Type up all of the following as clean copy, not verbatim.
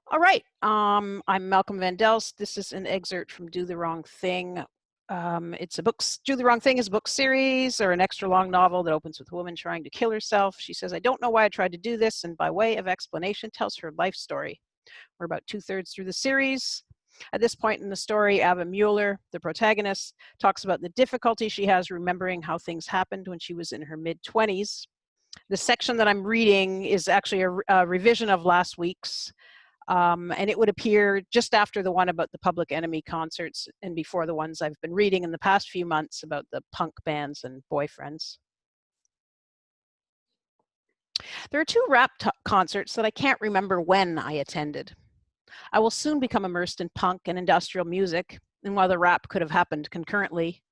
All right. I'm Malcolm Van Delst. This is an excerpt from Do the Wrong Thing. It's a book. Do the Wrong Thing is a book series or an extra long novel that opens with a woman trying to kill herself. She says, "I don't know why I tried to do this," and by way of explanation, tells her life story. We're about 2/3 through the series. At this point in the story, Ava Mueller, the protagonist, talks about the difficulty she has remembering how things happened when she was in her mid-20s. The section that I'm reading is actually a revision of last week's. And it would appear just after the one about the Public Enemy concerts and before the ones I've been reading in the past few months about the punk bands and boyfriends. There are two rap concerts that I can't remember when I attended. I will soon become immersed in punk and industrial music, and while the rap could have happened concurrently,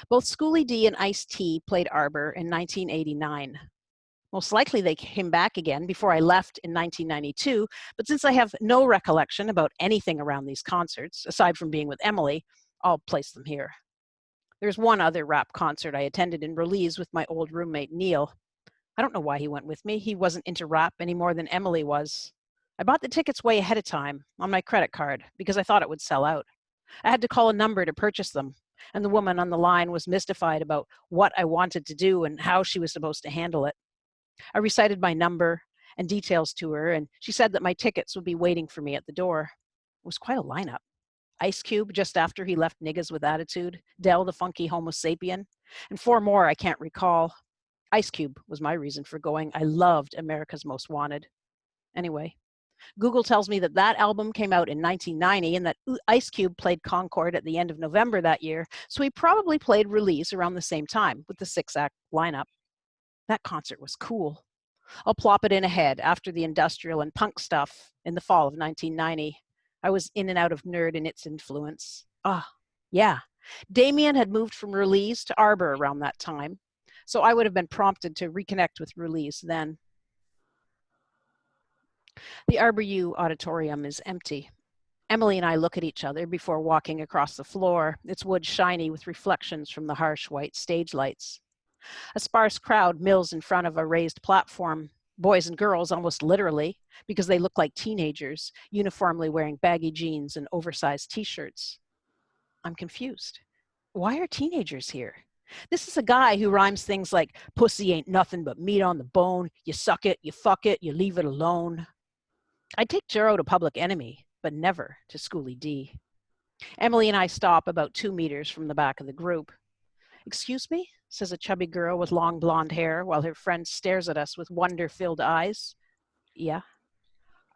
both Schoolie D and Ice-T played Arbor in 1989. Most likely they came back again before I left in 1992, but since I have no recollection about anything around these concerts, aside from being with Emily, I'll place them here. There's one other rap concert I attended in Belize with my old roommate, Neil. I don't know why he went with me. He wasn't into rap any more than Emily was. I bought the tickets way ahead of time on my credit card because I thought it would sell out. I had to call a number to purchase them, and the woman on the line was mystified about what I wanted to do and how she was supposed to handle it. I recited my number and details to her, and she said that my tickets would be waiting for me at the door. It was quite a lineup. Ice Cube, just after he left Niggas with Attitude, Del, the funky Homo sapien, and four more I can't recall. Ice Cube was my reason for going. I loved America's Most Wanted. Anyway, Google tells me that that album came out in 1990 and that Ice Cube played Concord at the end of November that year, so he probably played Release around the same time with the 6-act lineup. That concert was cool. I'll plop it in ahead after the industrial and punk stuff in the fall of 1990. I was in and out of Nerd and its influence. Yeah. Damien had moved from Release to Arbor around that time, so I would have been prompted to reconnect with Release then. The Arbor U auditorium is empty. Emily and I look at each other before walking across the floor, its wood shiny with reflections from the harsh white stage lights. A sparse crowd mills in front of a raised platform, boys and girls almost literally, because they look like teenagers, uniformly wearing baggy jeans and oversized t-shirts. I'm confused. Why are teenagers here? This is a guy who rhymes things like, pussy ain't nothing but meat on the bone, you suck it, you fuck it, you leave it alone. I'd take Jero to Public Enemy, but never to Schoolie D. Emily and I stop about 2 meters from the back of the group. "Excuse me?" says a chubby girl with long blonde hair while her friend stares at us with wonder-filled eyes. "Yeah."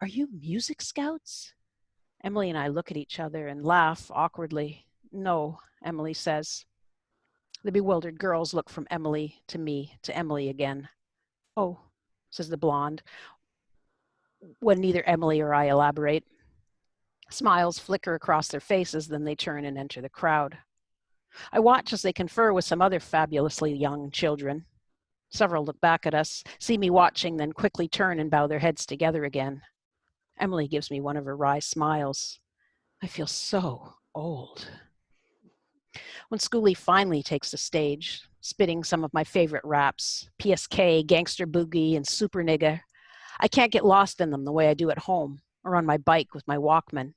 "Are you music scouts?" Emily and I look at each other and laugh awkwardly. "No," Emily says. The bewildered girls look from Emily to me to Emily again. "Oh," says the blonde, when neither Emily or I elaborate. Smiles flicker across their faces, then they turn and enter the crowd. I watch as they confer with some other fabulously young children. Several look back at us, see me watching, then quickly turn and bow their heads together again. Emily gives me one of her wry smiles. I feel so old. When Schoolie finally takes the stage, spitting some of my favorite raps, PSK, Gangster Boogie, and Super Nigga, I can't get lost in them the way I do at home or on my bike with my Walkman.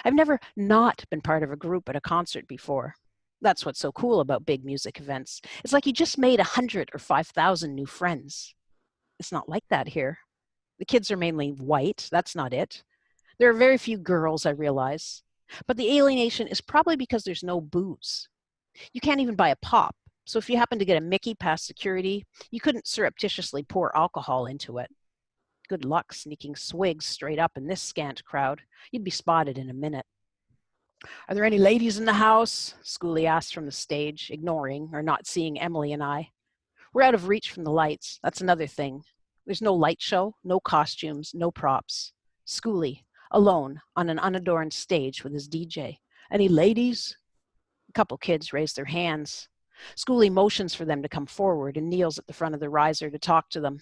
I've never not been part of a group at a concert before. That's what's so cool about big music events. It's like you just made 100 or 5,000 new friends. It's not like that here. The kids are mainly white. That's not it. There are very few girls, I realize. But the alienation is probably because there's no booze. You can't even buy a pop. So if you happen to get a Mickey past security, you couldn't surreptitiously pour alcohol into it. Good luck sneaking swigs straight up in this scant crowd. You'd be spotted in a minute. "Are there any ladies in the house?" Schoolie asked from the stage, ignoring or not seeing Emily and I. We're out of reach from the lights. That's another thing. There's no light show, no costumes, no props. Schoolie, alone on an unadorned stage with his DJ. "Any ladies?" A couple kids raise their hands. Schoolie motions for them to come forward and kneels at the front of the riser to talk to them.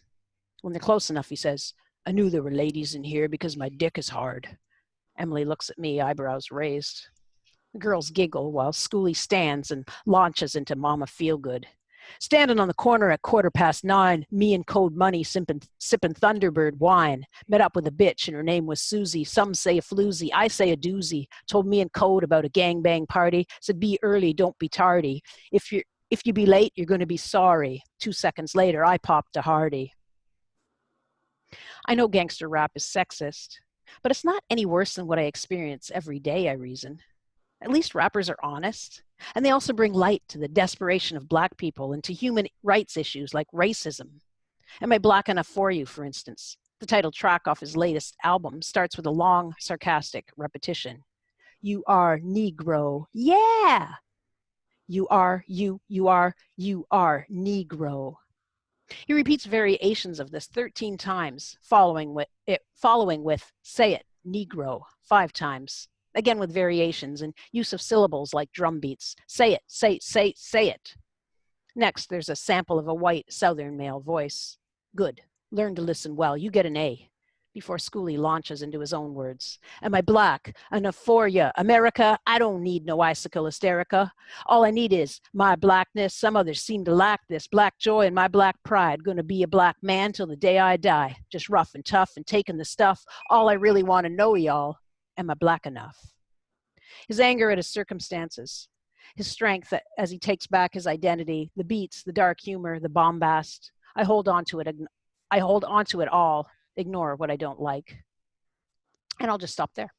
When they're close enough, he says, "I knew there were ladies in here because my dick is hard." Emily looks at me, eyebrows raised. The girls giggle while Schoolie stands and launches into Mama Feelgood. Standing on the corner at 9:15, me and Code Money sipping Thunderbird wine. Met up with a bitch and her name was Susie. Some say a floozy, I say a doozy. Told me and Code about a gangbang party. Said be early, don't be tardy. If you be late, you're going to be sorry. 2 seconds later, I popped a Hardy. I know gangster rap is sexist, but it's not any worse than what I experience every day, I reason. At least rappers are honest, and they also bring light to the desperation of Black people and to human rights issues like racism. Am I Black enough for you, for instance? The title track off his latest album starts with a long, sarcastic repetition. You are Negro. Yeah! You are Negro. He repeats variations of this 13 times, following with say it, Negro, 5 times. Again with variations and use of syllables like drum beats. Say it, say it. Next, there's a sample of a white Southern male voice. Good. Learn to listen well. You get an A. Before Schoolie launches into his own words. Am I Black enough for ya? America, I don't need no icicle hysterica. All I need is my Blackness. Some others seem to lack this. Black joy and my Black pride. Gonna be a Black man till the day I die. Just rough and tough and taking the stuff. All I really want to know, y'all, am I Black enough? His anger at his circumstances. His strength as he takes back his identity. The beats, the dark humor, the bombast. I hold on to it all. Ignore what I don't like. And I'll just stop there.